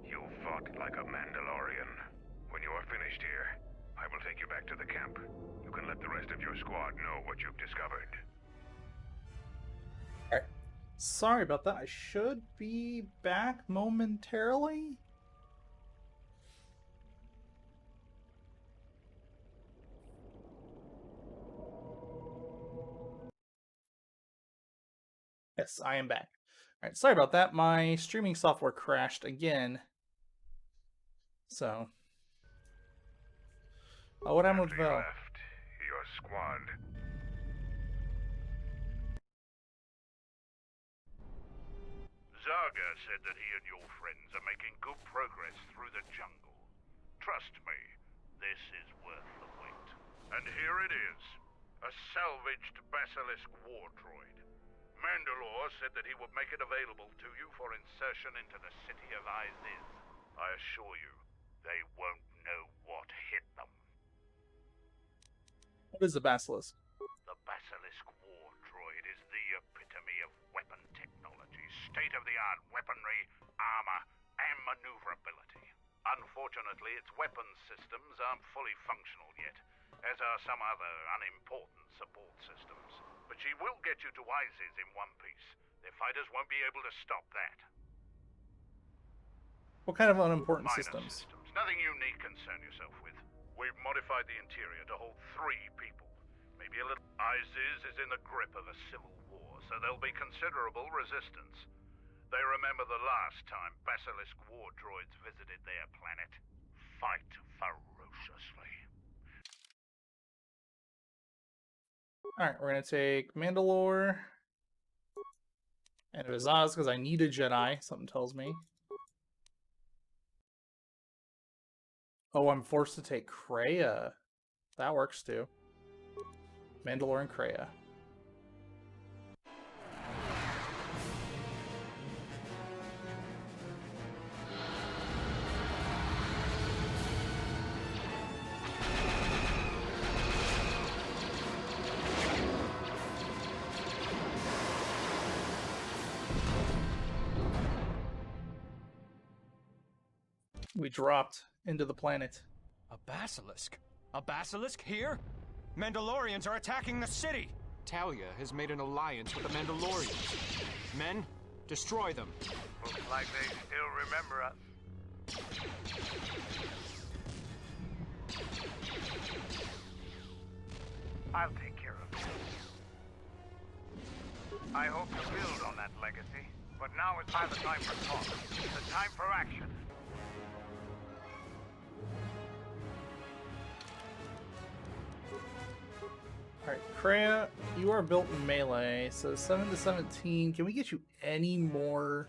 You fought like a Mandalorian. When you are finished here, I will take you back to the camp. You can let the rest of your squad know what you've discovered. Alright. Sorry about that. I should be back momentarily. Yes, I am back. Alright, sorry about that. My streaming software crashed again. So. Oh, what happened with After you Vel? left, your squad. Zaga said that he and your friends are making good progress through the jungle. Trust me, this is worth the wait. And here it is, a salvaged Basilisk war droid. Mandalore said that he would make it available to you for insertion into the city of Iziz. I assure you, they won't know what hit them. What is the Basilisk? The Basilisk war droid is the epitome of weapon technology, state-of-the-art weaponry, armor, and maneuverability. Unfortunately, its weapons systems aren't fully functional yet, as are some other unimportant support systems. But she will get you to Iziz in one piece. Their fighters won't be able to stop that. What kind of unimportant Minor systems? Nothing unique concern yourself with. We've modified the interior to hold 3 people. Maybe a little. Iziz is in the grip of a civil war, so there'll be considerable resistance. They remember the last time Basilisk war droids visited their planet. Fight ferociously. Alright, we're gonna take Mandalore and Vizaz because I need a Jedi, something tells me. Oh, I'm forced to take Kreia. That works too. Mandalore and Kreia. We dropped into the planet. A basilisk? A basilisk here? Mandalorians are attacking the city! Talia has made an alliance with the Mandalorians. Men, destroy them. Looks like they still remember us. I'll take care of it. I hope to build on that legacy, but now is not the time for talk. It's the time for action. Alright, Kreia, you are built in melee, so 7 to 17. Can we get you any more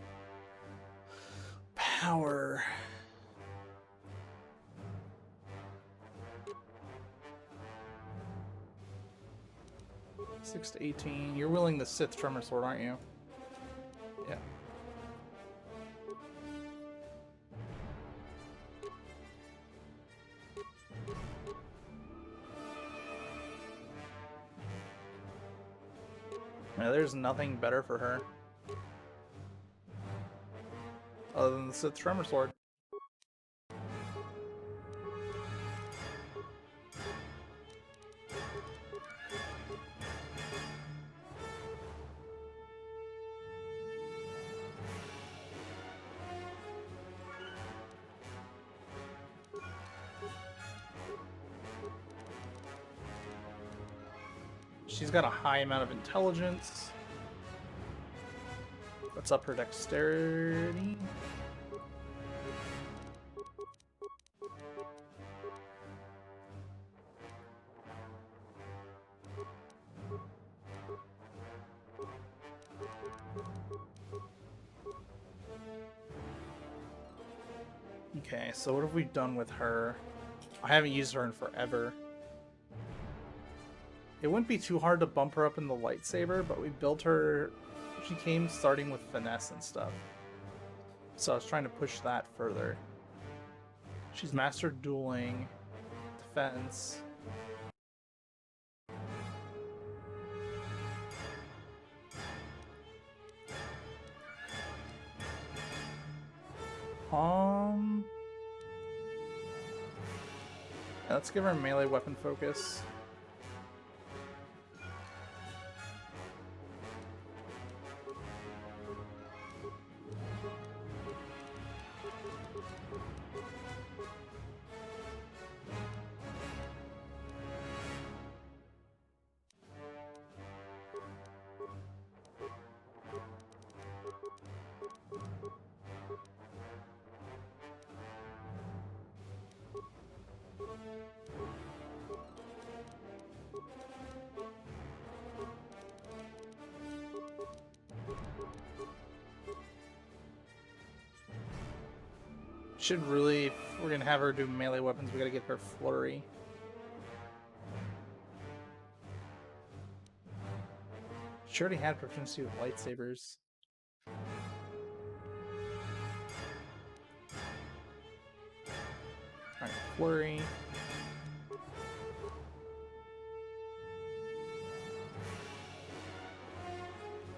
power? Six to 18. You're willing the Sith Tremor Sword, aren't you? Yeah. Yeah, there's nothing better for her other than the Sith Tremor Sword. She's got a high amount of intelligence. Let's up her dexterity. Okay, so what have we done with her? I haven't used her in forever. It wouldn't be too hard to bump her up in the lightsaber, but we built her... She came starting with finesse and stuff. So I was trying to push that further. She's mastered dueling, defense. Yeah, let's give her melee weapon focus. Should really, if we're gonna have her do melee weapons, we gotta get her flurry. She already had proficiency with lightsabers. Alright, flurry.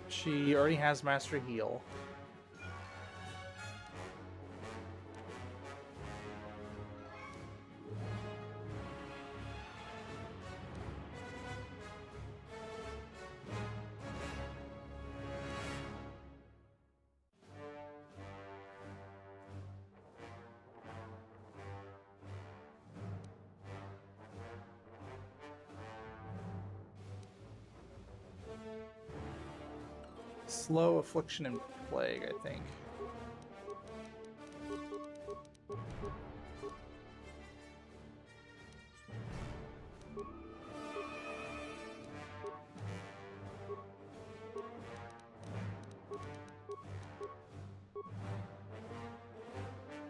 She already has Master Heal. Slow, Affliction, and Plague, I think.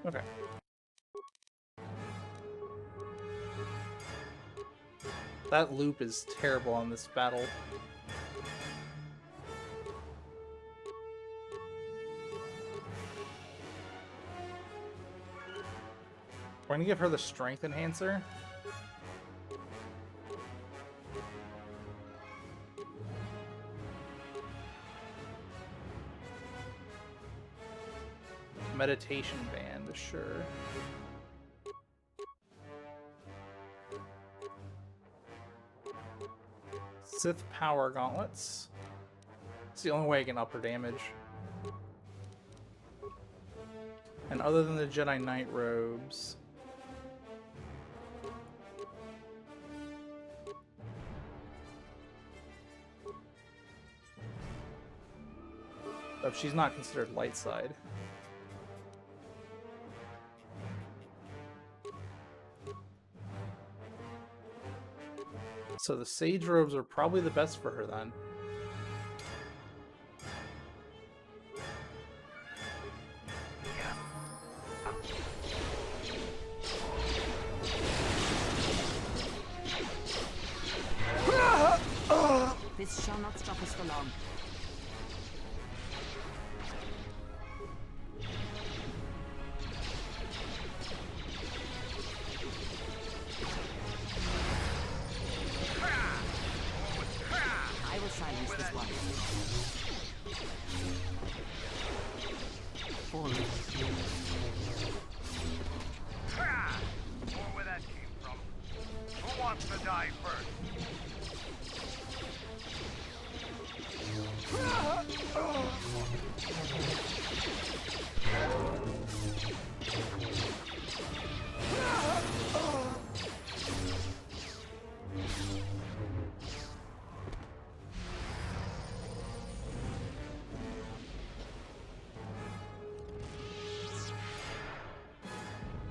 Okay. That loop is terrible on this battle. We're gonna give her the strength enhancer. Meditation band, sure. Sith power gauntlets. It's the only way I can up her damage. And other than the Jedi Knight robes, she's not considered light side. So the sage robes are probably the best for her then. This shall not stop us for long.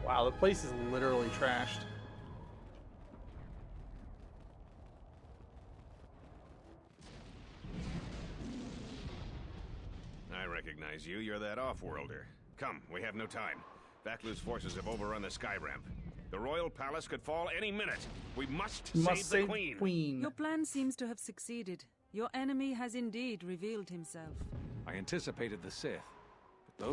Wow, the place is literally trashed. I recognize you. You're that off-worlder. Come, we have no time. Vaklu's forces have overrun the sky ramp. The royal palace could fall any minute. We must save the Queen. Your plan seems to have succeeded. Your enemy has indeed revealed himself. I anticipated the Sith, but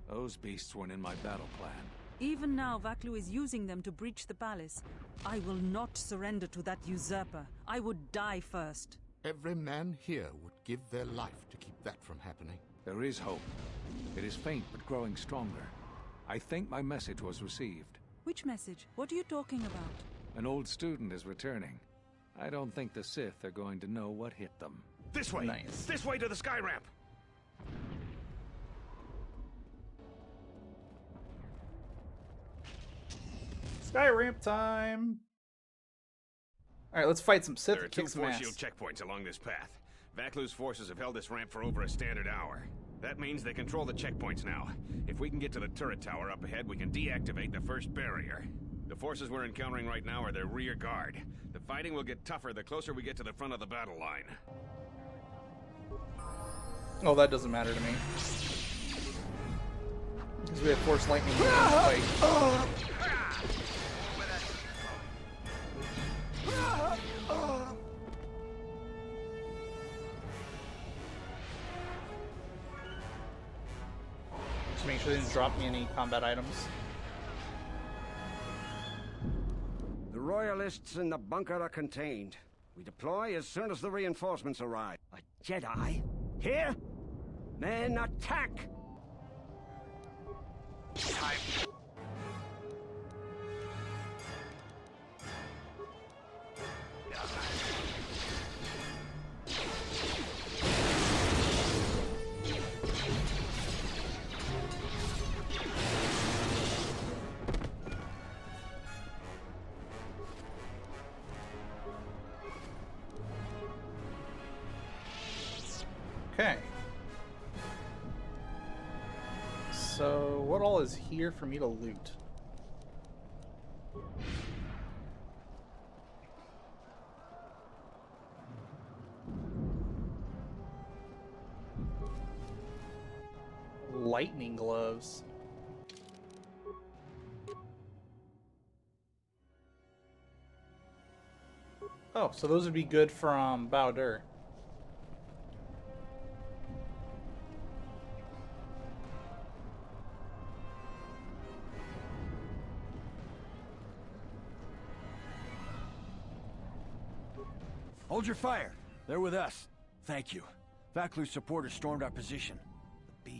those beasts weren't in my battle plan. Even now, Vaklu is using them to breach the palace. I will not surrender to that usurper. I would die first. Every man here would give their life to keep that from happening. There is hope. It is faint but growing stronger. I think my message was received. Which message? What are you talking about? An old student is returning. I don't think the Sith are going to know what hit them. This way! Nice. This way to the sky ramp! Sky ramp time! Alright, let's fight some Sith There are and two kick some force ass. shield checkpoints along this path. Vaklu's forces have held this ramp for over a standard hour. That means they control the checkpoints now. If we can get to the turret tower up ahead, we can deactivate the first barrier. The forces we're encountering right now are their rear guard. The fighting will get tougher the closer we get to the front of the battle line. Oh, that doesn't matter to me. Because we have Force Lightning in the fight. Just make sure they didn't drop me any combat items. The Royalists in the bunker are contained. We deploy as soon as the reinforcements arrive. A Jedi? Here? Men, attack! Time. Okay. So, what all is here for me to loot? Lightning gloves. Oh, so those would be good from Bowder. Hold your fire. They're with us. Thank you. Vaklu's supporters stormed our position. The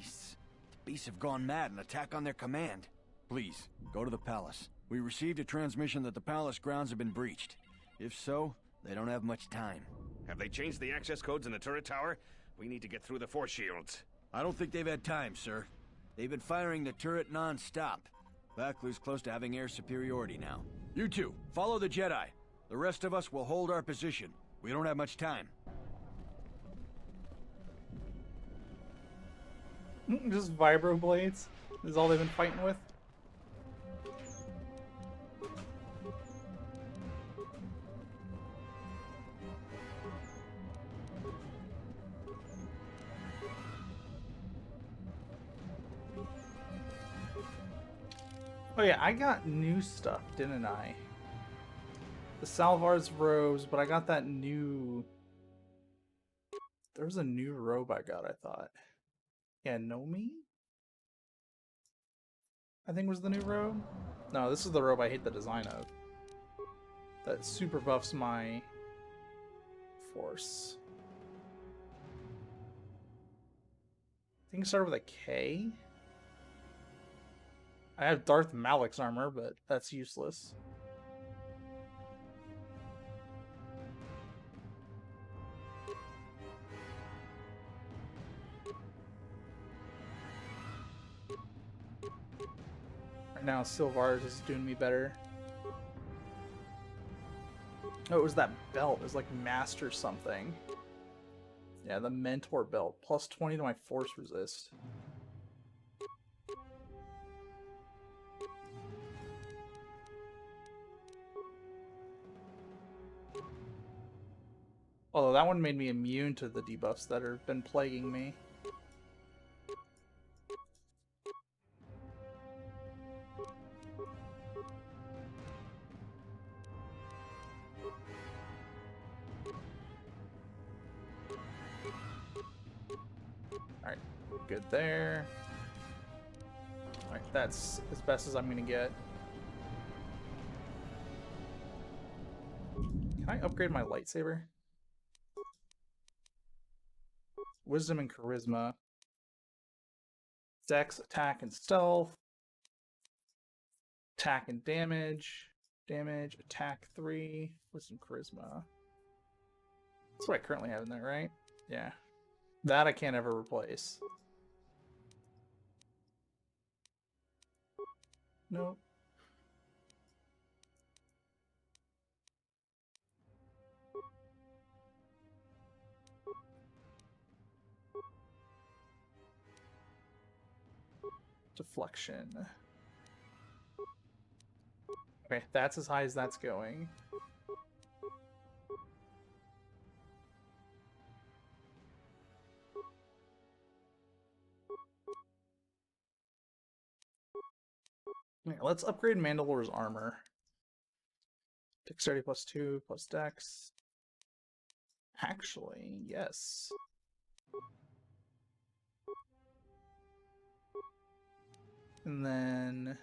beasts have gone mad and attack on their command. Please, go to the palace. We received a transmission that the palace grounds have been breached. If so, they don't have much time. Have they changed the access codes in the turret tower? We need to get through the force shields. I don't think they've had time, sir. They've been firing the turret non-stop. Vaklu's close to having air superiority now. You two, follow the Jedi. The rest of us will hold our position. We don't have much time. Just vibroblades is all they've been fighting with. Oh yeah, I got new stuff, didn't I? The Salvar's robes, but I got that new... There was a new robe I got, I thought. Yeah, Nomi? I think was the new robe? No, this is the robe I hate the design of. That super buffs my force. I think it started with a K? I have Darth Malik's armor, but that's useless. Right now, Silvar's is doing me better. Oh, it was that belt. It was like Master something. Yeah, the Mentor belt. Plus 20 to my force resist. Although that one made me immune to the debuffs that have been plaguing me. Alright, good there. Alright, that's as best as I'm gonna get. Can I upgrade my lightsaber? wisdom and charisma. Dex, attack, and stealth. Attack and damage. Damage, attack 3. Wisdom, charisma. That's what I currently have in there, right? Yeah. That I can't ever replace. Nope. Deflection. Okay, that's as high as that's going. Okay, let's upgrade Mandalore's armor. Dexterity +2 plus Dex. Actually, yes. And then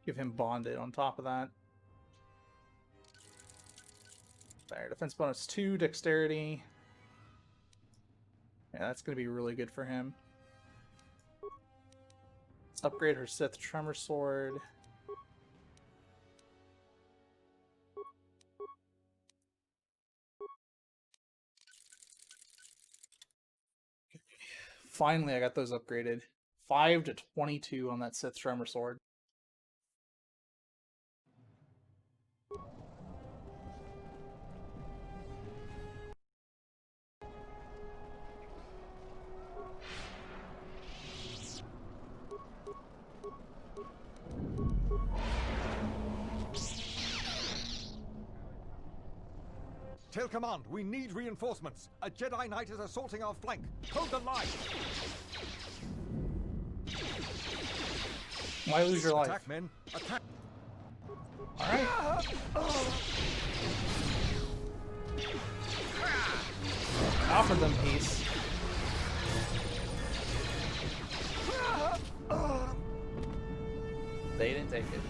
give him bonded on top of that. There, defense bonus 2, dexterity. Yeah, that's going to be really good for him. Let's upgrade her Sith Tremor Sword. Finally, I got those upgraded. 5 to 22 on that Sith Tremor Sword. Tail Command, we need reinforcements. A Jedi Knight is assaulting our flank. Hold the line. Why lose your life? Attack, men. Attack. Alright. Offer them peace. They didn't take it.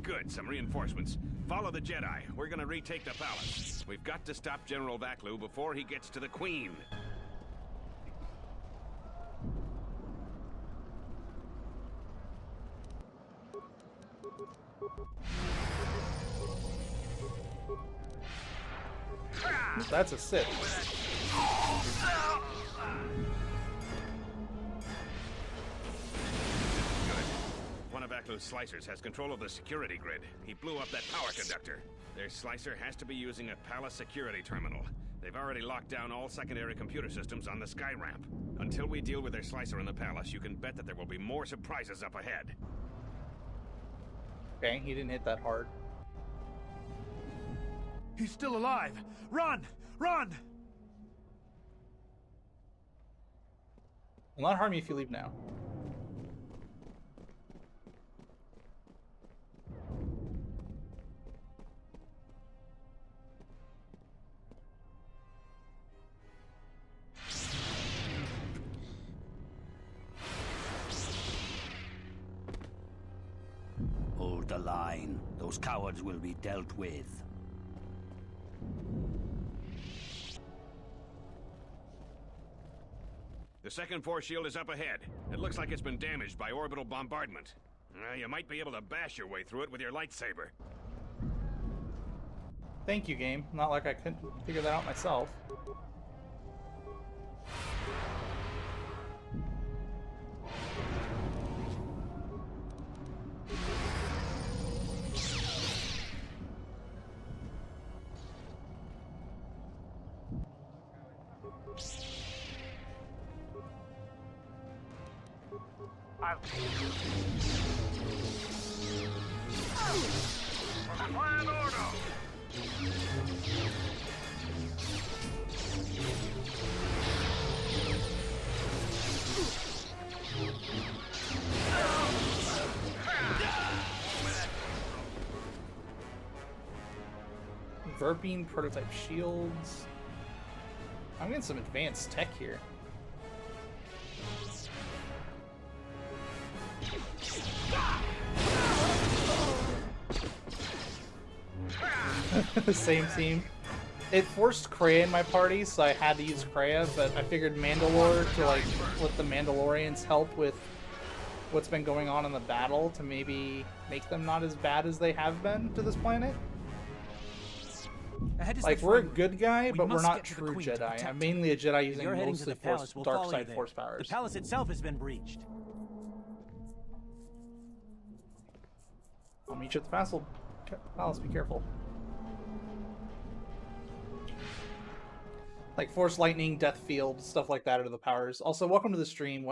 Good, some reinforcements. Follow the Jedi. We're gonna retake the palace. We've got to stop General Vaklu before he gets to the Queen. That's a Sith. One of Vaklu's slicers has control of the security grid. He blew up that power conductor. Their slicer has to be using a palace security terminal. They've already locked down all secondary computer systems on the sky ramp. Until we deal with their slicer in the palace, you can bet that there will be more surprises up ahead. Okay, he didn't hit that hard. He's still alive! Run! Run! Will not harm you if you leave now. Hold the line. Those cowards will be dealt with. The second force shield is up ahead. It looks like it's been damaged by orbital bombardment. You might be able to bash your way through it with your lightsaber. Thank you, game. Not like I couldn't figure that out myself. I'll take you. For Clan Ordo! Verpine prototype shields. I'm getting some advanced tech here. Same team. It forced Kreia in my party, so I had to use Kreia, but I figured Mandalore to like let the Mandalorians help with what's been going on in the battle to maybe make them not as bad as they have been to this planet. Like, we're a good guy, but we're not true Jedi. I'm mainly a Jedi using mostly dark side force powers. The palace itself has been breached. I'll meet you at the palace. Be careful. Like Force Lightning, Death Field, stuff like that are the powers. Also, welcome to the stream,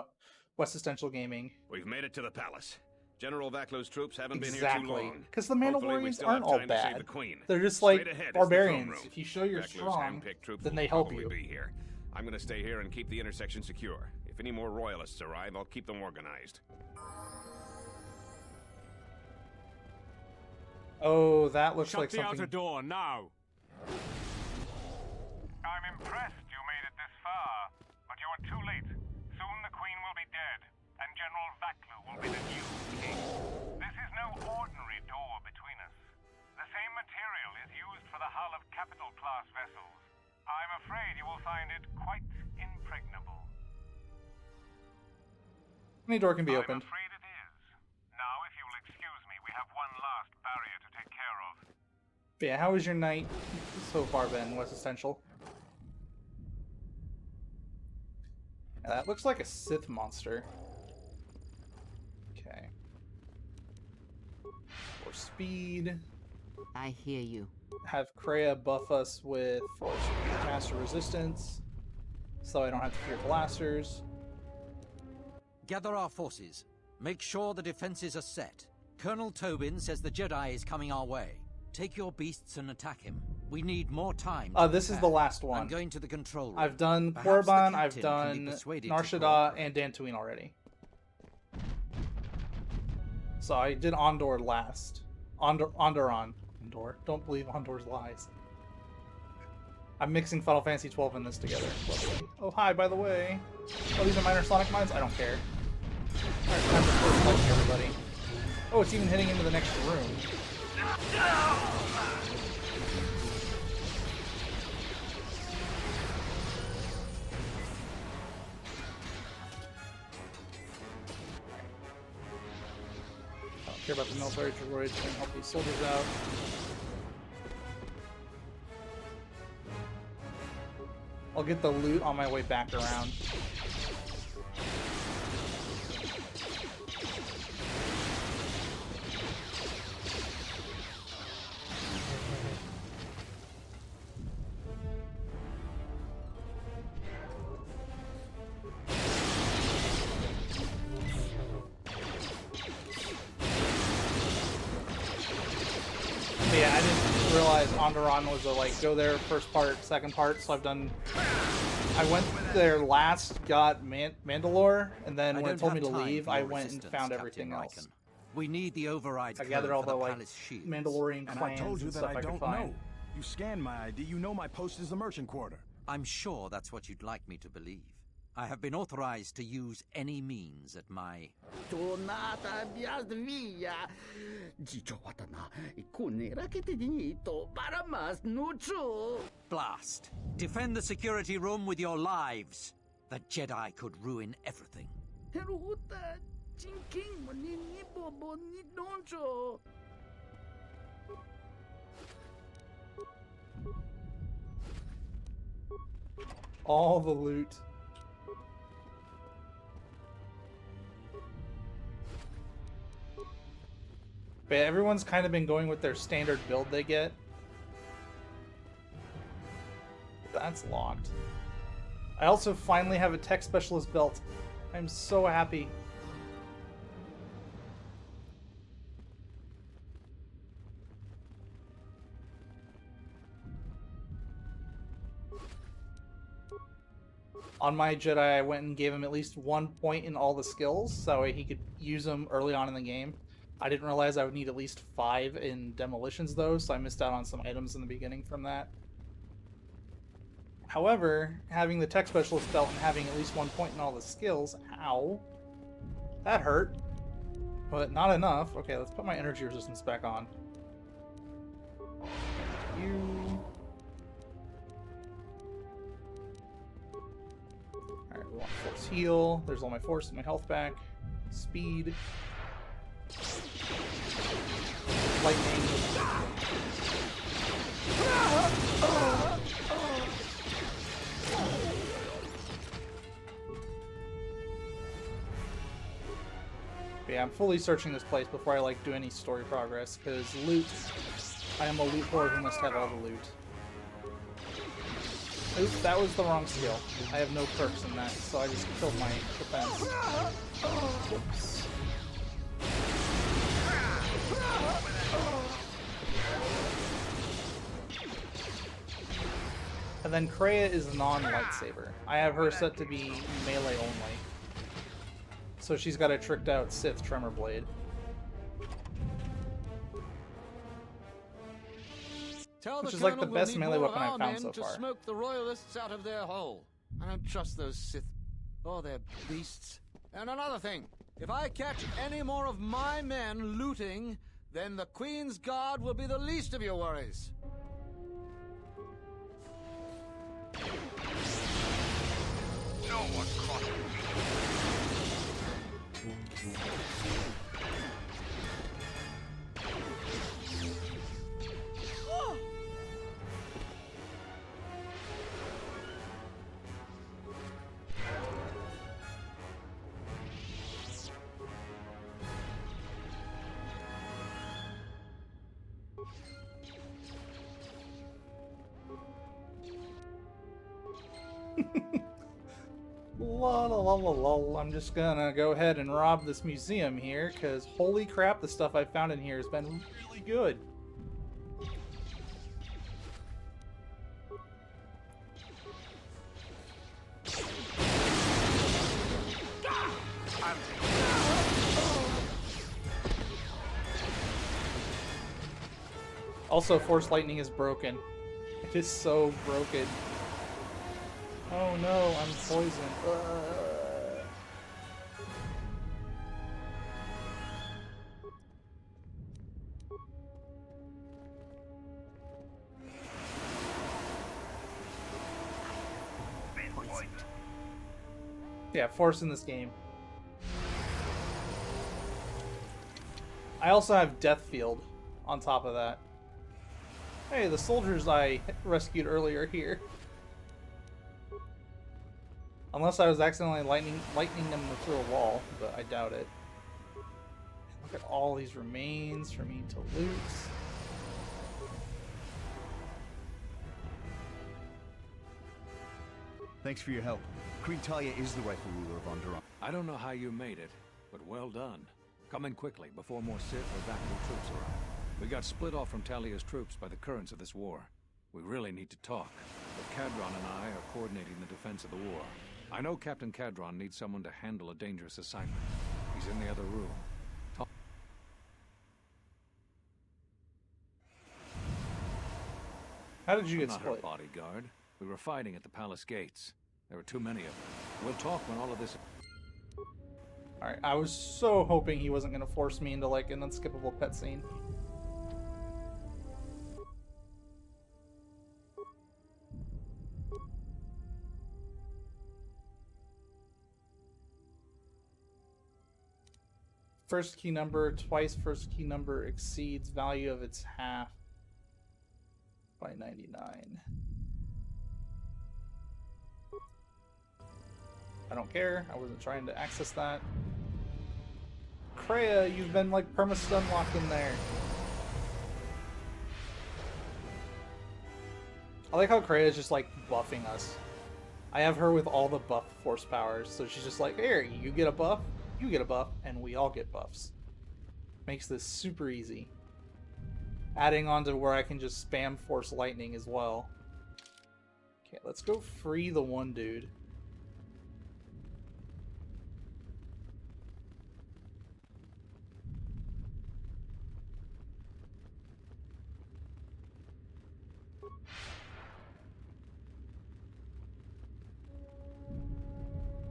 West Essential Gaming. We've made it to the palace. General Vaklo's troops haven't been here too Exactly. long. Because the Mandalorians aren't all bad. The Queen. They're just Straight like ahead is barbarians. the throne room. If you show you're Vaklo's strong, handpicked troops then will they help probably you. Be here. I'm going to stay here and keep the intersection secure. If any more royalists arrive, I'll keep them organized. Oh, that looks Shut like the something. outer door now. I'm impressed you made it this far, but you are too late. Soon the Queen will be dead, and General Vaklu will be the new king. This is no ordinary door between us. The same material is used for the hull of capital-class vessels. I'm afraid you will find it quite impregnable. Any door can be opened. I'm afraid it is. Now, if you will excuse me, we have one last barrier to take care of. But yeah, how has your night so far been, West Essential? That looks like a Sith monster. Okay. For speed. I hear you. Have Kreia buff us with Force Master Resistance, so I don't have to fear blasters. Gather our forces. Make sure the defenses are set. Colonel Tobin says the Jedi is coming our way. Take your beasts and attack him. We need more time. This is the last one. I'm going to the control room. I've done Perhaps the Korriban, I've captain can be done persuaded to Nar Shaddaa, and Dantooine already. So I did Ondor last. Onderon. Ondor. Don't believe Ondor's lies. I'm mixing Final Fantasy 12 and this together. Lovely. Oh, hi, by the way. Oh, these are minor Sonic mines? I don't care. Alright, time for first lighting, everybody. Oh, it's even hitting into the next room. I don't care about the military droids. I can help these soldiers out. I'll get the loot on my way back around. But yeah, I didn't realize Onderon was a like go there first part, second part, so I went there last, got Mandalore, and then when it told me to leave, I went and found everything else. We need the override. I gathered all the like shields. Mandalorian And clans I told you and that stuff I I could don't find. know. You scanned my ID. You know my post is the merchant quarter. I'm sure that's what you'd like me to believe. I have been authorized to use any means at my... Blast. Defend the security room with your lives. The Jedi could ruin everything. All the loot. But yeah, everyone's kind of been going with their standard build they get. That's locked. I also finally have a tech specialist belt. I'm so happy. On my Jedi, I went and gave him at least 1 point in all the skills, so he could use them early on in the game. I didn't realize I would need at least 5 in demolitions, though, so I missed out on some items in the beginning from that. However, having the tech specialist belt and having at least 1 point in all the skills, ow, that hurt. but not enough. Okay, let's put my energy resistance back on. You. Alright, we want force heal. There's all my force and my health back. Speed. Lightning. But yeah, I'm fully searching this place before I like do any story progress, because loot. I am a loot whore who must have all the loot. Oops, that was the wrong skill. I have no perks in that, so I just killed my defense. Whoops. And then Kreia is non-lightsaber. I have her set to be melee only. So she's got a tricked out Sith Tremor Blade. Which is like the best melee weapon I've found so far. To smoke the royalists out of their hole. I don't trust those Sith or their beasts. And another thing, if I catch any more of my men looting, then the Queen's Guard will be the least of your worries. No one crosses me. La la la la la. I'm just gonna go ahead and rob this museum here, because holy crap, the stuff I found in here has been really good. Also, Force Lightning is broken. It is so broken. Oh no, I'm poisoned. Yeah, force in this game. I also have Death Field on top of that. Hey, the soldiers I rescued earlier here. Unless I was accidentally lightning them through a wall, but I doubt it. Look at all these remains for me to loot. Thanks for your help. Queen Talia is the rightful ruler of Onderon. I don't know how you made it, but well done. Come in quickly before more Sith or Vaklu troops arrive. We got split off from Talia's troops by the currents of this war. We really need to talk, but Cadron and I are coordinating the defense of the war. I know Captain Cadron needs someone to handle a dangerous assignment. He's in the other room. How did you get I'm not split? her bodyguard. We were fighting at the palace gates. There were too many of them. We'll talk when all of this... Alright, I was so hoping he wasn't going to force me into like an unskippable cutscene. First key number, twice first key number exceeds value of its half by 99. I don't care. I wasn't trying to access that. Kreia, you've been like perma-stun locked in there. I like how Kreia is just like buffing us. I have her with all the buff force powers, so she's just like, here, you get a buff, you get a buff, and we all get buffs. Makes this super easy. Adding on to where I can just spam Force Lightning as well. Okay, let's go free the one dude.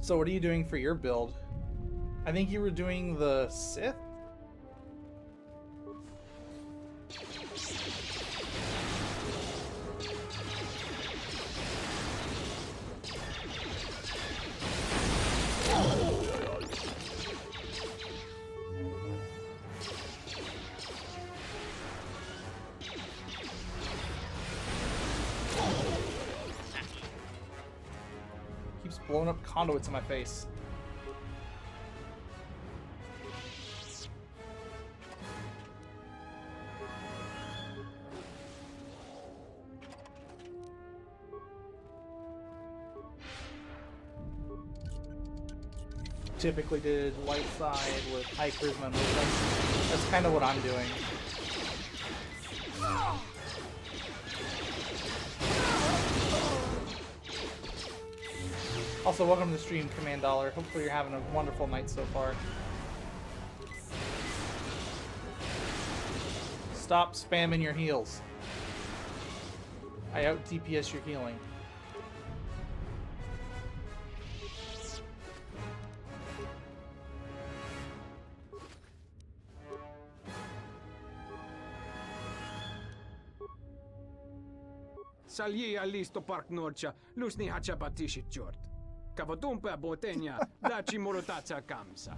So what are you doing for your build? I think you were doing the Sith Keeps blowing up conduits in my face. Typically did light side with high charisma and wisdom. That's kind of what I'm doing. Also, welcome to the stream, Command Dollar. Hopefully you're having a wonderful night so far. Stop spamming your heals. I out DPS your healing. Salji allisto park norcia, lusni hacha batishit jort. Kavadumpa botenya, dachi morotaca kamsa.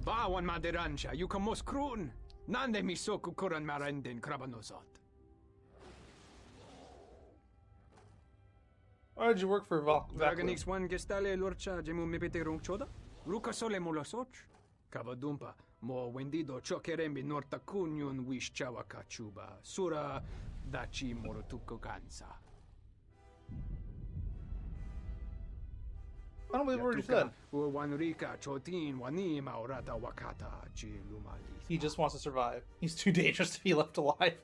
Bawan maderansha, yukamos krun. Nande misoku kuran marenden krabanosot. Why did you work for Dragonix one gestale lorcha jemu mipiterung choda? Ruka sole molosoch. Kavadumpa, mo wendido chokerembi norta kunyun wish chawa kachuba. Sura dachi morotuko kansa. I don't believe what you said. He just wants to survive. He's too dangerous to be left alive.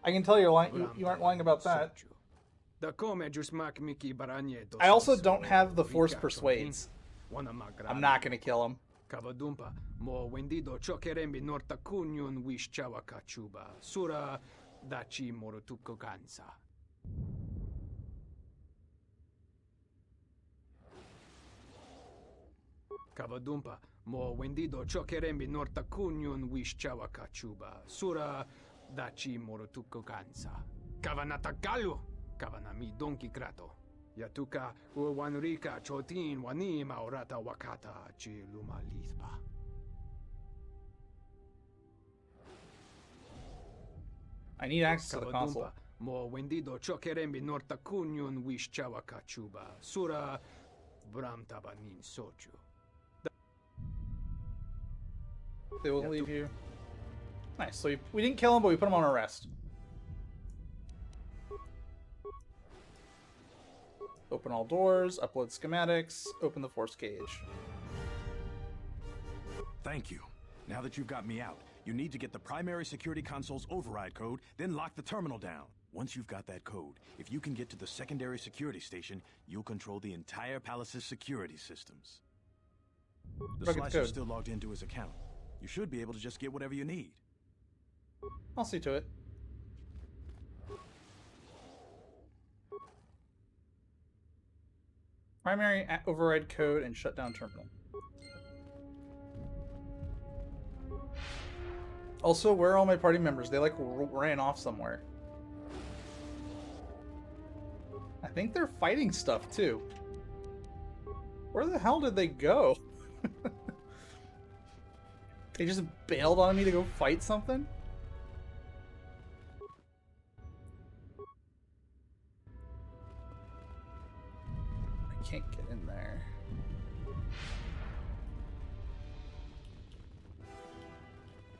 I can tell you're lying. You aren't lying about that. I also don't have the Force Persuades. I'm not gonna kill him. Kavadumpa, mo wendido chokerembi norta kunyun wish chawa kachuba. Sura dachi morotuko kansa. Kavadumpa, mo wendido chokerembi norta kunyun wish chawa kachuba. Sura dachi morotuko kansa. Kavanatagalu, kavanami donki krato. Yatuka uwanrika chotin wani maurata wakata chi luma lispa. I need access to the console. Mo wendido chokerembi norta kunyun wish chawa kachuba. Sura bram tabanin sochu. They will leave you. Nice. So we didn't kill him, but we put him on arrest. Open all doors, upload schematics, open the force cage. Thank you. Now that you've got me out, you need to get the primary security console's override code, then lock the terminal down. Once you've got that code, if you can get to the secondary security station, you'll control the entire palace's security systems. The Slicer's still logged into his account. You should be able to just get whatever you need. I'll see to it. Primary override code and shut down terminal. Also, where are all my party members? They like ran off somewhere. I think they're fighting stuff too. Where the hell did they go? They just bailed on me to go fight something? I can't get in there.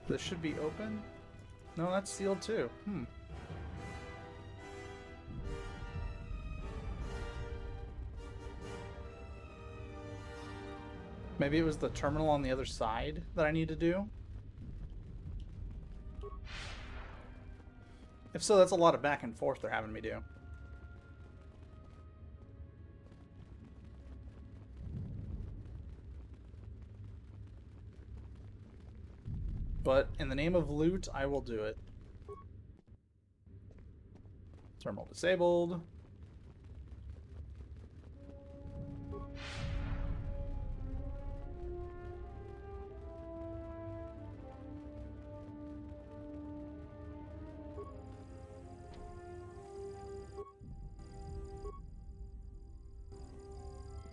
This should be open? No, that's sealed too. Maybe it was the terminal on the other side that I need to do? If so, that's a lot of back and forth they're having me do. But in the name of loot, I will do it. Terminal disabled.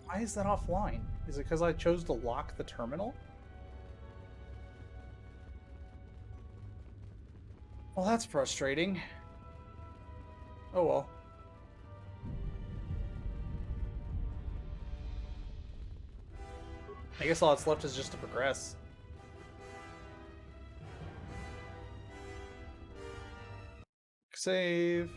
Why is that offline? Is it because I chose to lock the terminal? Well, that's frustrating. Oh well. I guess all that's left is just to progress. Save.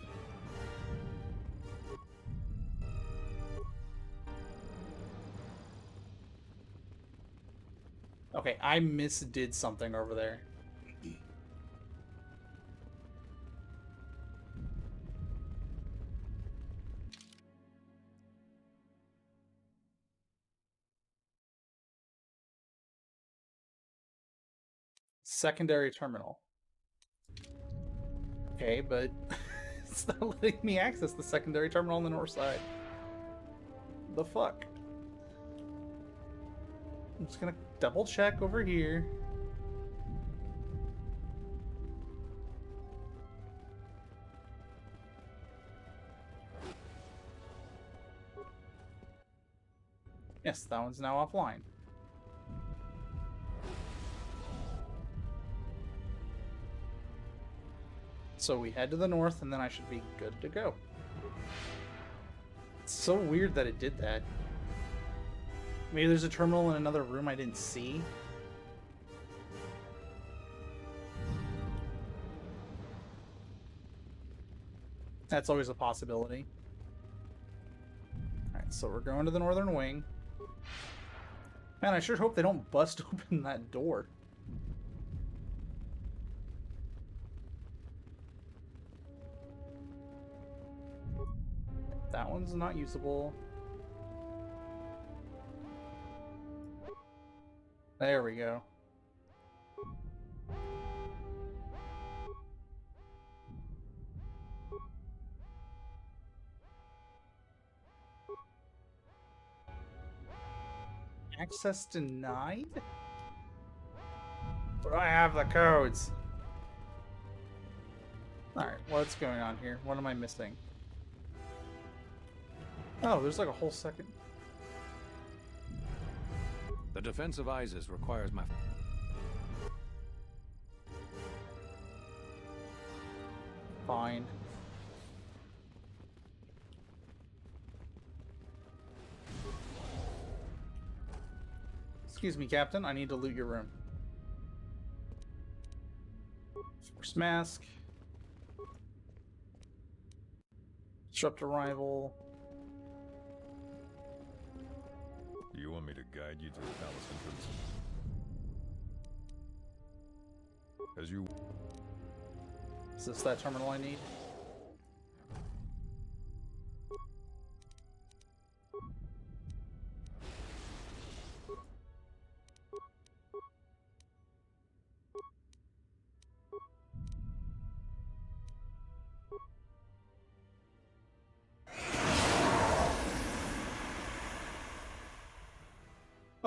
Okay, I misdid something over there. Secondary terminal. Okay, but it's not letting me access the secondary terminal on the north side. The fuck? I'm just gonna double check over here. Yes, that one's now offline. So we head to the north, and then I should be good to go. It's so weird that it did that. Maybe there's a terminal in another room I didn't see. That's always a possibility. Alright, so we're going to the northern wing. Man, I sure hope they don't bust open that door. That one's not usable. There we go. Access denied? But I have the codes. Alright, what's going on here? What am I missing? Oh, there's like a whole second. The defense of Isis requires my... Fine. Excuse me, Captain. I need to loot your room. Force mask. Disrupt arrival. Do you want me to guide you to the palace entrance? As you... Is this that terminal I need?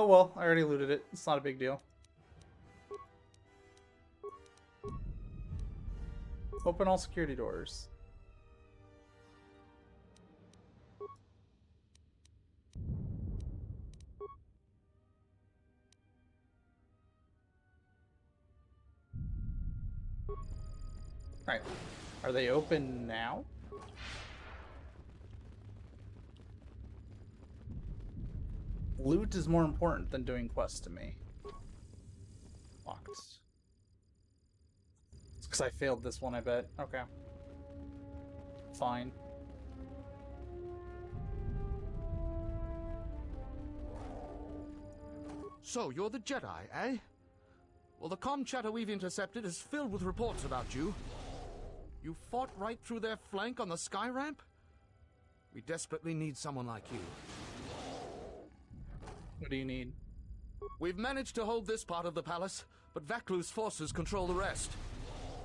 Oh well, I already looted it. It's not a big deal. Open all security doors. Alright. Are they open now? Loot is more important than doing quests to me. Locked. It's because I failed this one, I bet. Okay. Fine. So, you're the Jedi, eh? Well, the comm chatter we've intercepted is filled with reports about you. You fought right through their flank on the sky ramp? We desperately need someone like you. What do you need? We've managed to hold this part of the palace, but Vaklu's forces control the rest.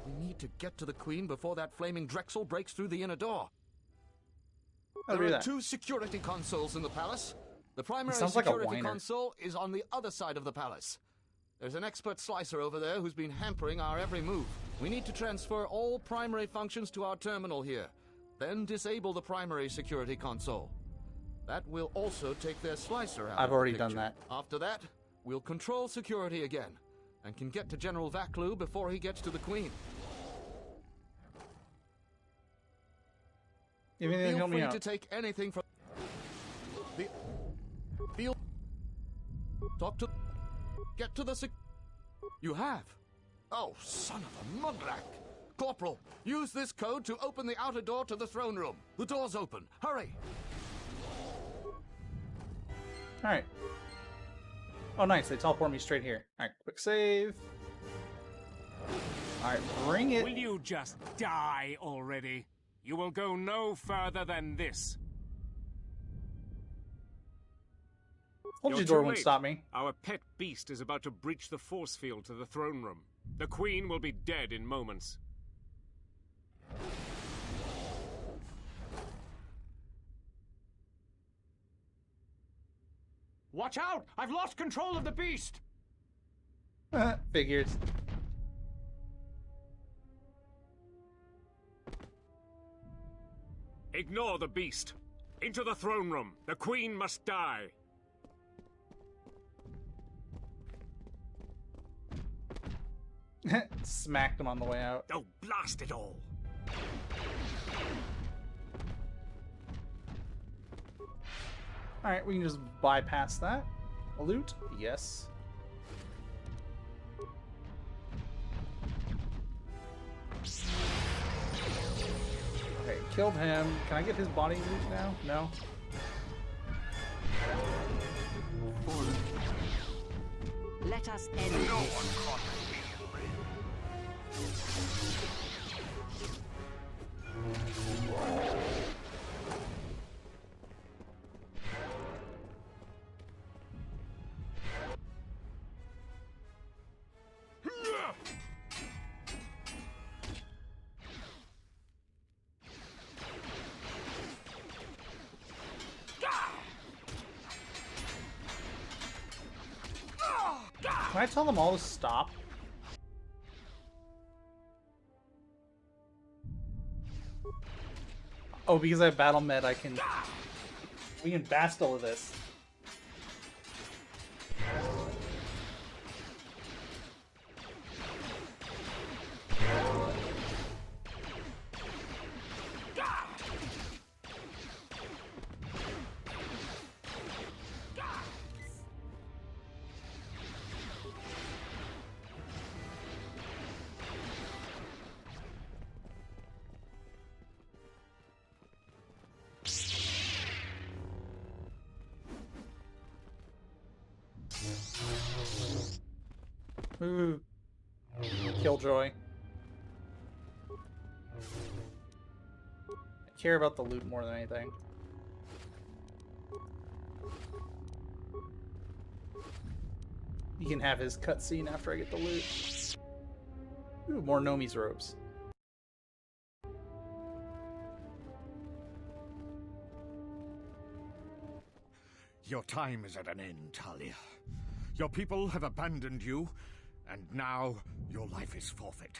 We need to get to the Queen before that flaming Drexel breaks through the inner door. There are 2 security consoles in the palace. The primary security console is on the other side of the palace. There's an expert slicer over there who's been hampering our every move. We need to transfer all primary functions to our terminal here, then disable the primary security console. That will also take their slicer out. I've already done that. After that, we'll control security again, and can get to General Vaklu before he gets to the Queen. Feel free to take anything from... Talk to... Get to the You have? Oh, son of a mudlark! Corporal, use this code to open the outer door to the throne room. The door's open. Hurry! Alright. Oh, nice. They teleport me straight here. Alright, quick save. Alright, bring it. Will you just die already? You will go no further than this. Hold your You're door too won't late. stop me. Our pet beast is about to breach the force field to the throne room. The Queen will be dead in moments. Watch out! I've lost control of the beast! Figures. Ignore the beast. Into the throne room. The Queen must die. Smacked him on the way out. Oh, blast it all. Alright, we can just bypass that. Loot? Yes. Okay, killed him. Can I get his body loot now? No? Let us end this. Can I tell them all to stop? Oh, because I have battle med, I can... We can Bastille this. Ooh. Killjoy. I care about the loot more than anything. He can have his cutscene after I get the loot. Ooh, more Nomi's robes. Your time is at an end, Talia. Your people have abandoned you, and now your life is forfeit.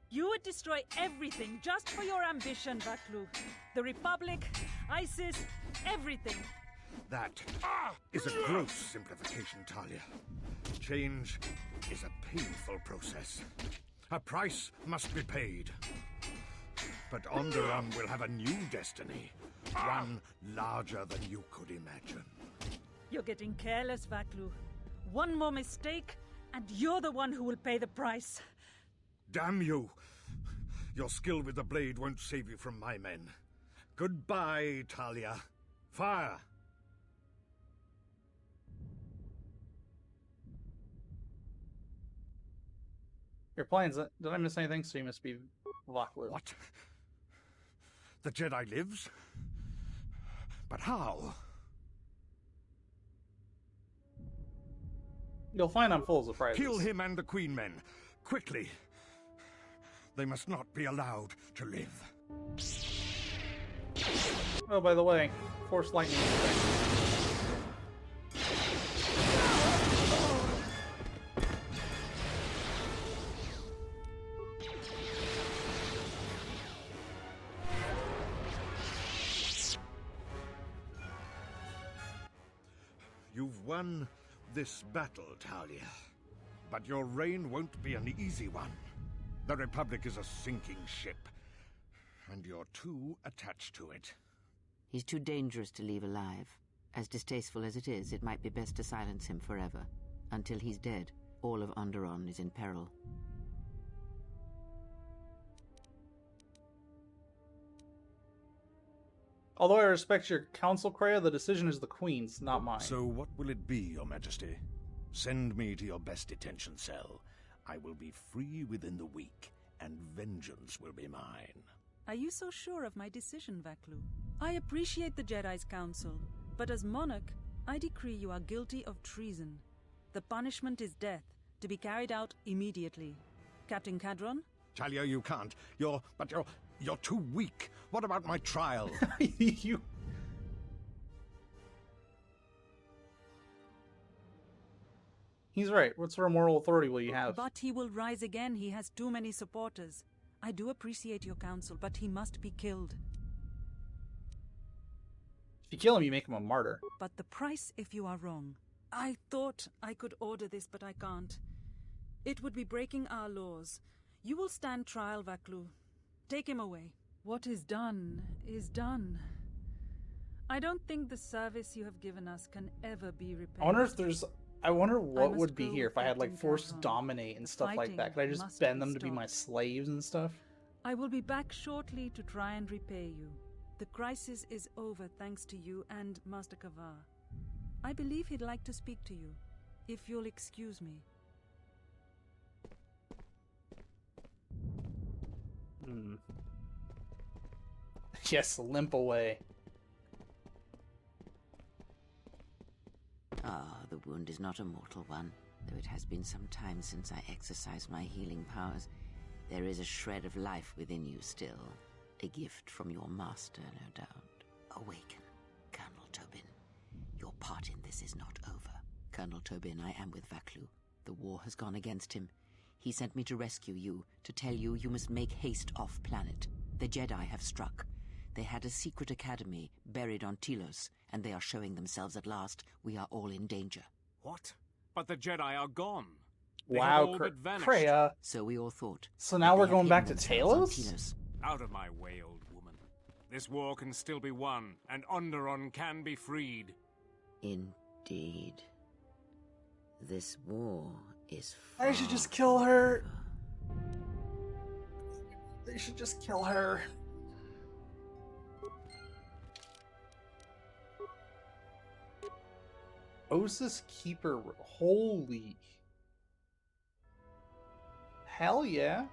You would destroy everything just for your ambition, Vaklu. The Republic, ISIS, everything. That is a gross simplification, Talia. Change is a painful process. A price must be paid. But Onderon will have a new destiny. One larger than you could imagine. You're getting careless, Vaklu. One more mistake, and you're the one who will pay the price. Damn you! Your skill with the blade won't save you from my men. Goodbye, Talia. Fire! Your plans, did I miss anything? So you must be Vaklu. What? The Jedi lives? But how? You'll find I'm full of surprises. Kill him and the Queen men. Quickly. They must not be allowed to live. Oh, by the way, Force Lightning. You've won this battle, Talia. But your reign won't be an easy one. The Republic is a sinking ship, and you're too attached to it. He's too dangerous to leave alive. As distasteful as it is, it might be best to silence him forever. Until he's dead, all of Onderon is in peril. Although I respect your counsel, Kreia, the decision is the Queen's, not mine. So what will it be, Your Majesty? Send me to your best detention cell. I will be free within the week, and vengeance will be mine. Are you so sure of my decision, Vaklu? I appreciate the Jedi's counsel, but as monarch, I decree you are guilty of treason. The punishment is death, to be carried out immediately. Captain Cadron? Talia, you can't. You're too weak. What about my trial? You... He's right. What sort of moral authority will you have? But he will rise again. He has too many supporters. I do appreciate your counsel, but he must be killed. If you kill him, you make him a martyr. But the price if you are wrong. I thought I could order this, but I can't. It would be breaking our laws. You will stand trial, Vaklu. Take him away. What is done is done. I don't think the service you have given us can ever be repaired. I wonder what would be here if I had like force dominate and stuff like that. Could I just bend them to be my slaves and stuff? I will be back shortly to try and repay you. The crisis is over thanks to you and Master Kavar. I believe he'd like to speak to you, if you'll excuse me. Yes, limp away. Ah, the wound is not a mortal one, though it has been some time since I exercised my healing powers. There is a shred of life within you still. A gift from your master, no doubt. Awaken, Colonel Tobin. Your part in this is not over. Colonel Tobin, I am with Vaklu. The war has gone against him. He sent me to rescue you, to tell you you must make haste off-planet. The Jedi have struck. They had a secret academy buried on Telos, and they are showing themselves at last. We are all in danger. What? But the Jedi are gone. Wow, Kreia. So we all thought. So now we're going back to Telos? Out of my way, old woman. This war can still be won, and Onderon can be freed. Indeed. This war is I should just kill her. They should just kill her. Osis Keeper. Holy. Hell yeah.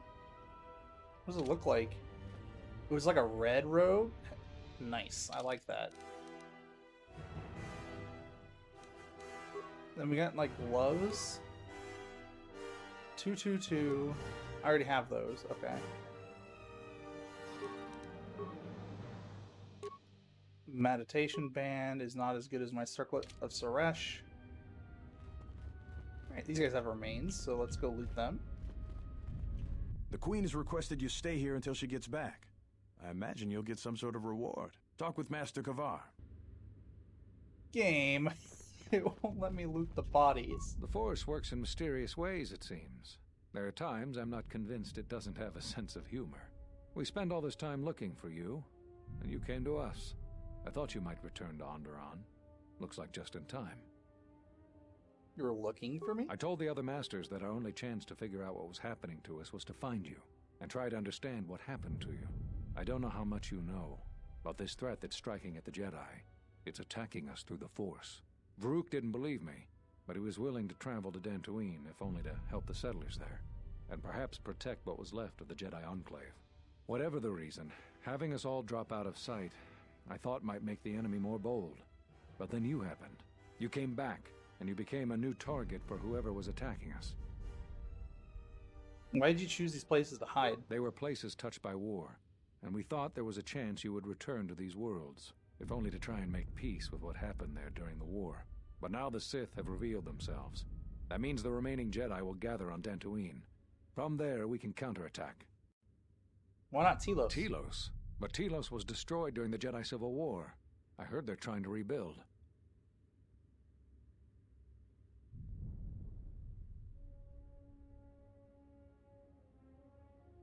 What does it look like? It was like a red robe? Nice. I like that. Then we got like gloves. 222. I already have those. Okay. Meditation band is not as good as my circlet of Suresh. Alright, these guys have remains, so let's go loot them. The Queen has requested you stay here until she gets back. I imagine you'll get some sort of reward. Talk with Master Kavar. Game. It won't let me loot the bodies. The Force works in mysterious ways, it seems. There are times I'm not convinced it doesn't have a sense of humor. We spend all this time looking for you, and you came to us. I thought you might return to Onderon. Looks like just in time. You were looking for me? I told the other masters that our only chance to figure out what was happening to us was to find you, and try to understand what happened to you. I don't know how much you know, but this threat that's striking at the Jedi, it's attacking us through the Force. Varuk didn't believe me, but he was willing to travel to Dantooine, if only to help the settlers there, and perhaps protect what was left of the Jedi Enclave. Whatever the reason, having us all drop out of sight, I thought might make the enemy more bold. But then you happened. You came back, and you became a new target for whoever was attacking us. Why did you choose these places to hide? They were places touched by war, and we thought there was a chance you would return to these worlds, if only to try and make peace with what happened there during the war. But now the Sith have revealed themselves. That means the remaining Jedi will gather on Dantooine. From there, we can counterattack. Why not Telos? Telos? But Telos was destroyed during the Jedi Civil War. I heard they're trying to rebuild.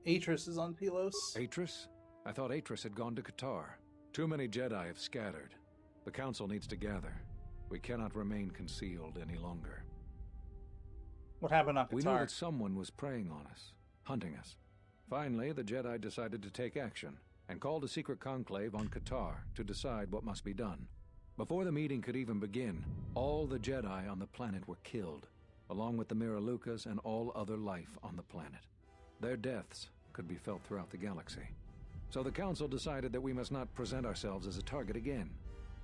Atris is on Telos. Atris? I thought Atris had gone to Qatar. Too many Jedi have scattered. The Council needs to gather. We cannot remain concealed any longer. What happened on Qatar? We knew that someone was preying on us, hunting us. Finally, the Jedi decided to take action, and called a secret conclave on Qatar to decide what must be done. Before the meeting could even begin, all the Jedi on the planet were killed, along with the Miralukas and all other life on the planet. Their deaths could be felt throughout the galaxy. So the Council decided that we must not present ourselves as a target again.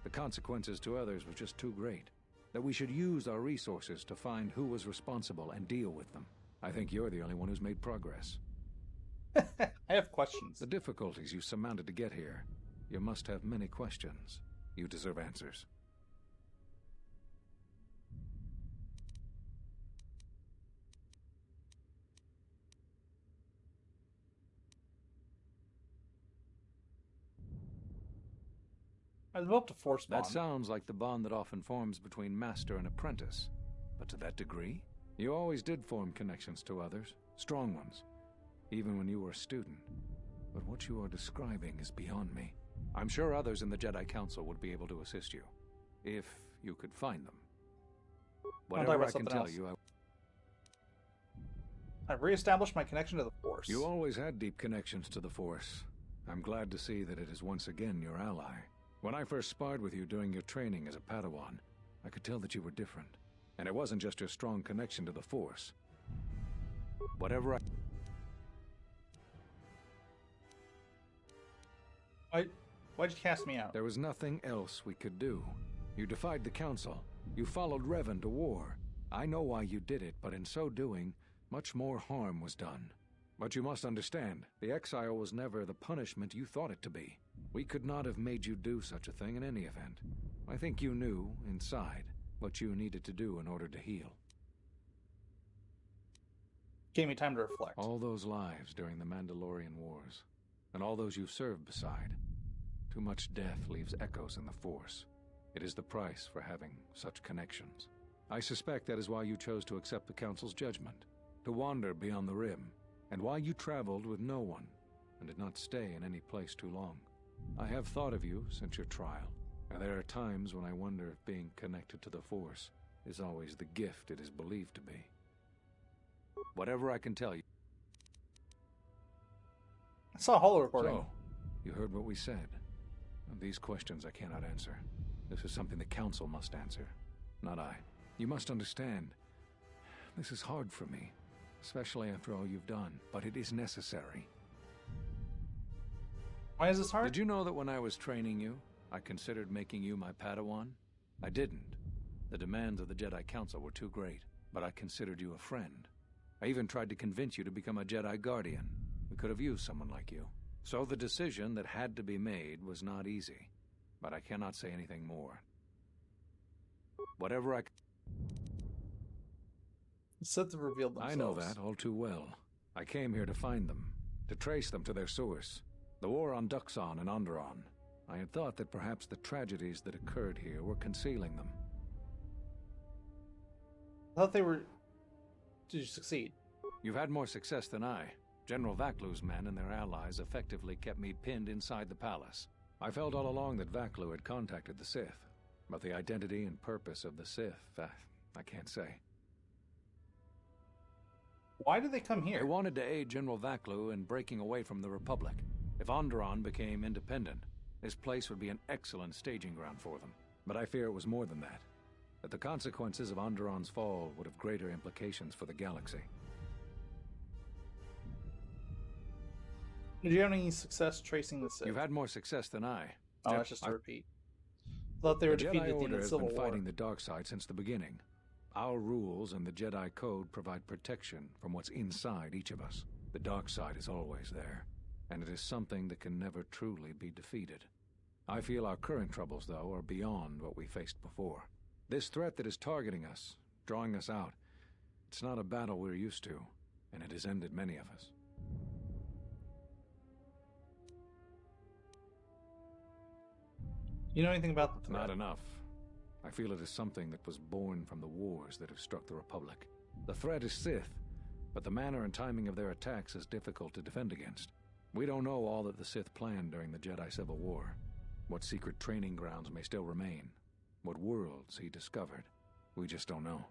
The consequences to others were just too great. That we should use our resources to find who was responsible and deal with them. I think you're the only one who's made progress. I have questions. The difficulties you surmounted to get here. You must have many questions. You deserve answers. I developed a force bond. That sounds like the bond that often forms between master and apprentice. But to that degree, you always did form connections to others, strong ones, even when you were a student. But what you are describing is beyond me. I'm sure others in the Jedi Council would be able to assist you, if you could find them. Whatever I can tell you, I've reestablished my connection to the Force. You always had deep connections to the Force. I'm glad to see that it is once again your ally. When I first sparred with you during your training as a Padawan, I could tell that you were different. And it wasn't just your strong connection to the Force. Whatever Why'd you cast me out? There was nothing else we could do. You defied the Council. You followed Revan to war. I know why you did it, but in so doing, much more harm was done. But you must understand, the exile was never the punishment you thought it to be. We could not have made you do such a thing in any event. I think you knew, inside, what you needed to do in order to heal. Gave me time to reflect. All those lives during the Mandalorian Wars, and all those you've served beside. Too much death leaves echoes in the Force. It is the price for having such connections. I suspect that is why you chose to accept the Council's judgment, to wander beyond the Rim, and why you traveled with no one, and did not stay in any place too long. I have thought of you since your trial, and there are times when I wonder if being connected to the Force is always the gift it is believed to be. Whatever I can tell you. I saw a holo recording. So, you heard what we said. These questions I cannot answer. This is something the Council must answer, not I. You must understand, this is hard for me, especially after all you've done, but it is necessary. Why is this hard? Did you know that when I was training you, I considered making you my Padawan? I didn't. The demands of the Jedi Council were too great, but I considered you a friend. I even tried to convince you to become a Jedi Guardian. We could have used someone like you. So the decision that had to be made was not easy, but I cannot say anything more. Whatever I... The Sith have revealed themselves. I know that all too well. I came here to find them, to trace them to their source. The war on Duxon and Onderon. I had thought that perhaps the tragedies that occurred here were concealing them. I thought they were... Did you succeed? You've had more success than I. General Vaklu's men and their allies effectively kept me pinned inside the palace. I felt all along that Vaklu had contacted the Sith, but the identity and purpose of the Sith, I can't say. Why did they come here? They wanted to aid General Vaklu in breaking away from the Republic. If Onderon became independent, this place would be an excellent staging ground for them. But I fear it was more than that. That the consequences of Onderon's fall would have greater implications for the galaxy. Did you have any success tracing the Sith? You've had more success than I. Oh, that's just a repeat. Thought they were defeated at the end of the Civil War. The Jedi Order has been fighting the dark side since the beginning. Our rules and the Jedi Code provide protection from what's inside each of us. The dark side is always there, and it is something that can never truly be defeated. I feel our current troubles, though, are beyond what we faced before. This threat that is targeting us, drawing us out, it's not a battle we're used to, and it has ended many of us. You know anything about the threat? Not enough. I feel it is something that was born from the wars that have struck the Republic. The threat is Sith, but the manner and timing of their attacks is difficult to defend against. We don't know all that the Sith planned during the Jedi Civil War, what secret training grounds may still remain. what worlds he discovered. We just don't know.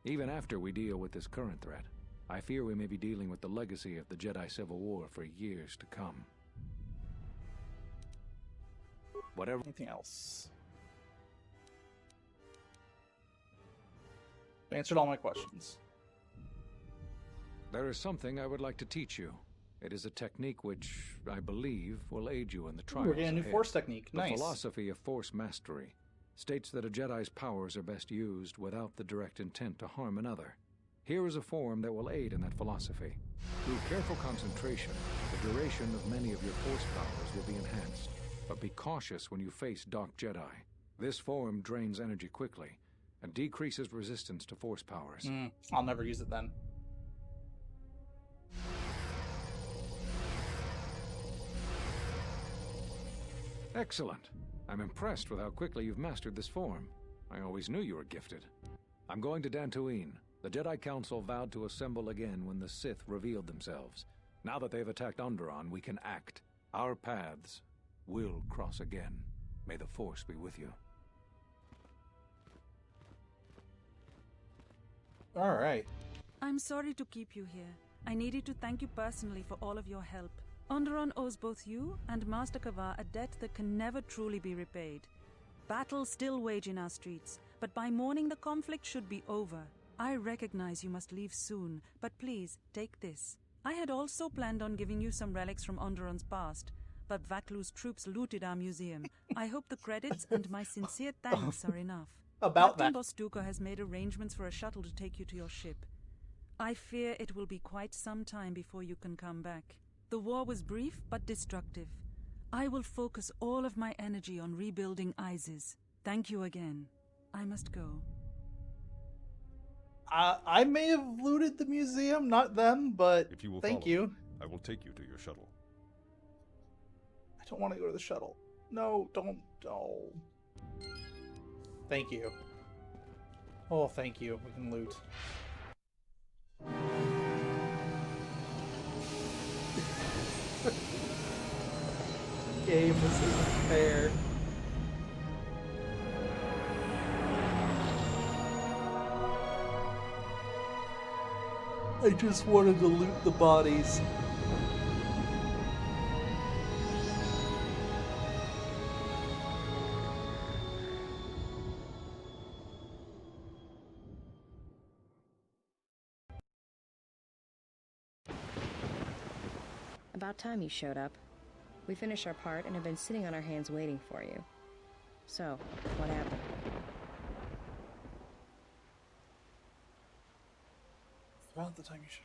Even after we deal with this current threat, I fear we may be dealing with the legacy of the Jedi Civil War for years to come. Whatever. Anything else? Answered all my questions. There is something I would like to teach you. It is a technique which, I believe, will aid you in the trials We're getting a new ahead. Force technique. The Nice. philosophy of Force mastery states that a Jedi's powers are best used without the direct intent to harm another. Here is a form that will aid in that philosophy. Through careful concentration, the duration of many of your Force powers will be enhanced. But be cautious when you face Dark Jedi. This form drains energy quickly and decreases resistance to Force powers. I'll never use it then. Excellent. I'm impressed with how quickly you've mastered this form. I always knew you were gifted. I'm going to Dantooine. The Jedi Council vowed to assemble again when the Sith revealed themselves. Now that they've attacked Onderon, we can act. Our paths will cross again. May the Force be with you. All right. I'm sorry to keep you here. I needed to thank you personally for all of your help. Onderon owes both you and Master Kavar a debt that can never truly be repaid. Battles still wage in our streets, but by morning the conflict should be over. I recognize you must leave soon, but please, take this. I had also planned on giving you some relics from Onderon's past, but Vaklu's troops looted our museum. I hope the credits and my sincere thanks are enough. About Captain that. Bostuka has made arrangements for a shuttle to take you to your ship. I fear it will be quite some time before you can come back. The war was brief but destructive. I will focus all of my energy on rebuilding Isis. Thank you again. I must go. I may have looted the museum, not them, but If you will thank follow you. me, I will take you to your shuttle. I don't want to go to the shuttle. No, don't. Oh. Thank you. Oh, thank you. We can loot. Game, this isn't fair. I just wanted to loot the bodies. About time you showed up. We finished our part and have been sitting on our hands waiting for you. So, what happened? About the time you should.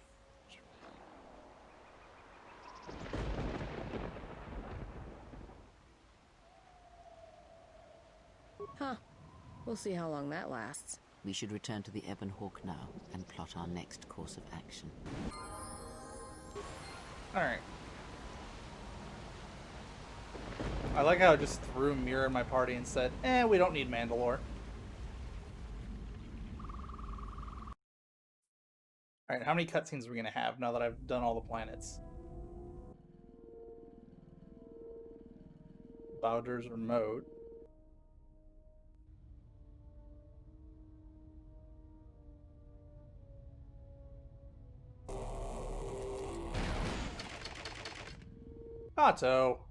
Huh. We'll see how long that lasts. We should return to the Ebon Hawk now and plot our next course of action. Alright. I like how I just threw Mira in my party and said, we don't need Mandalore. Alright, how many cutscenes are we gonna have now that I've done all the planets? Bowder's remote. Otto.